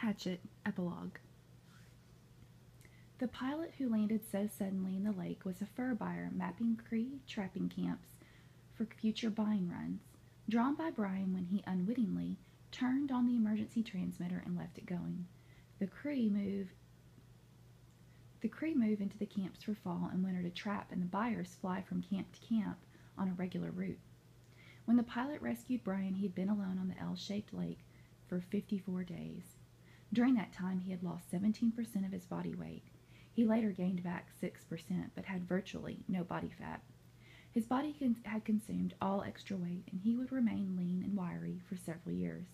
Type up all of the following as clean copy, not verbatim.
Stuckey-Hatchet, Epilogue. The pilot who landed so suddenly in the lake was a fur buyer mapping Cree trapping camps for future buying runs, drawn by Brian when he unwittingly turned on the emergency transmitter and left it going. The Cree move into the camps for fall and winter to trap, and the buyers fly from camp to camp on a regular route. When the pilot rescued Brian, he had been alone on the L-shaped lake for 54 days. During that time, he had lost 17% of his body weight. He later gained back 6%, but had virtually no body fat. His body had consumed all extra weight, and he would remain lean and wiry for several years.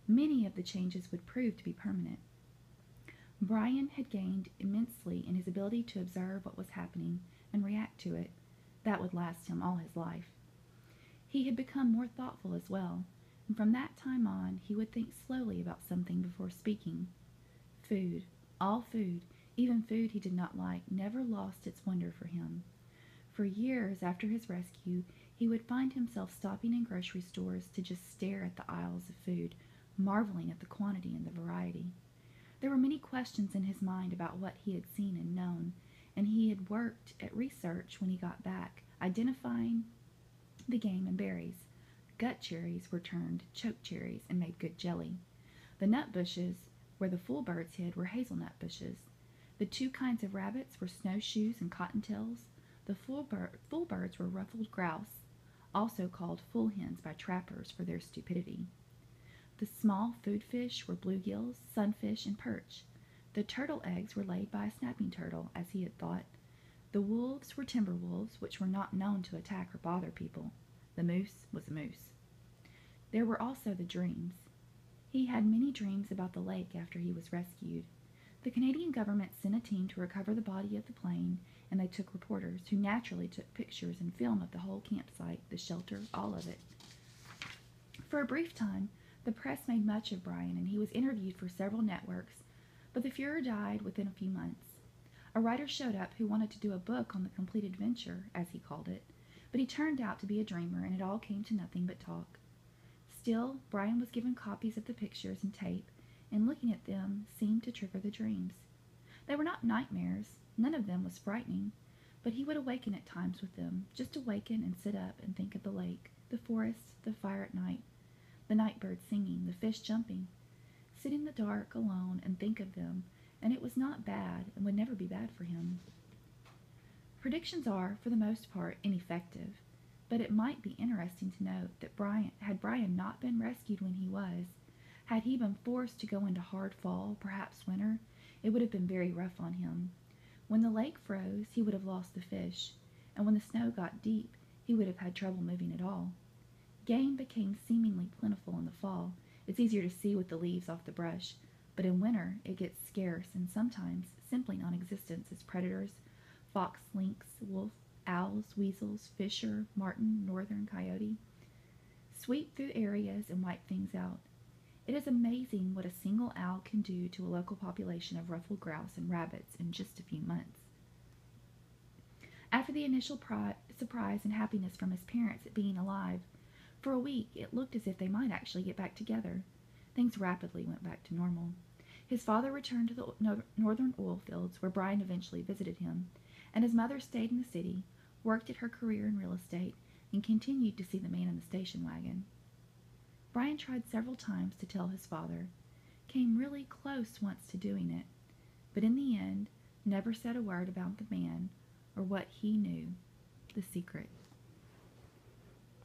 Many of the changes would prove to be permanent. Brian had gained immensely in his ability to observe what was happening and react to it. That would last him all his life. He had become more thoughtful as well, and from that time on he would think slowly about something before speaking. Food, all food, even food he did not like, never lost its wonder for him. For years after his rescue, he would find himself stopping in grocery stores to just stare at the aisles of food, marveling at the quantity and the variety. There were many questions in his mind about what he had seen and known, and he had worked at research when he got back, identifying the game and berries. Gut cherries were turned choke cherries and made good jelly. The nut bushes where the fool birds hid were hazelnut bushes. The two kinds of rabbits were snowshoes and cottontails. The fool birds were ruffled grouse, also called fool hens by trappers for their stupidity. The small food fish were bluegills, sunfish, and perch. The turtle eggs were laid by a snapping turtle, as he had thought. The wolves were timber wolves, which were not known to attack or bother people. The moose was a moose. There were also the dreams. He had many dreams about the lake after he was rescued. The Canadian government sent a team to recover the body of the plane, and they took reporters, who naturally took pictures and film of the whole campsite, the shelter, all of it. For a brief time, the press made much of Brian, and he was interviewed for several networks, but the furor died within a few months. A writer showed up who wanted to do a book on the complete adventure, as he called it, but he turned out to be a dreamer, and it all came to nothing but talk. Still, Brian was given copies of the pictures and tape, and looking at them seemed to trigger the dreams. They were not nightmares, none of them was frightening, but he would awaken at times with them, just awaken and sit up and think of the lake, the forest, the fire at night, the night birds singing, the fish jumping, sit in the dark alone and think of them, and it was not bad and would never be bad for him. Predictions are, for the most part, ineffective, but it might be interesting to note that had Brian not been rescued when he was, had he been forced to go into hard fall, perhaps winter, it would have been very rough on him. When the lake froze, he would have lost the fish, and when the snow got deep, he would have had trouble moving at all. Game became seemingly plentiful in the fall. It's easier to see with the leaves off the brush, but in winter it gets scarce and sometimes simply non-existent as predators, fox, lynx, wolf, owls, weasels, fisher, marten, northern coyote sweep through areas and wipe things out. It is amazing what a single owl can do to a local population of ruffled grouse and rabbits in just a few months. After the initial surprise and happiness from his parents at being alive, for a week it looked as if they might actually get back together. Things rapidly went back to normal. His father returned to the northern oil fields, where Brian eventually visited him, and his mother stayed in the city, worked at her career in real estate, and continued to see the man in the station wagon. Brian tried several times to tell his father, came really close once to doing it, but in the end never said a word about the man or what he knew, the secret.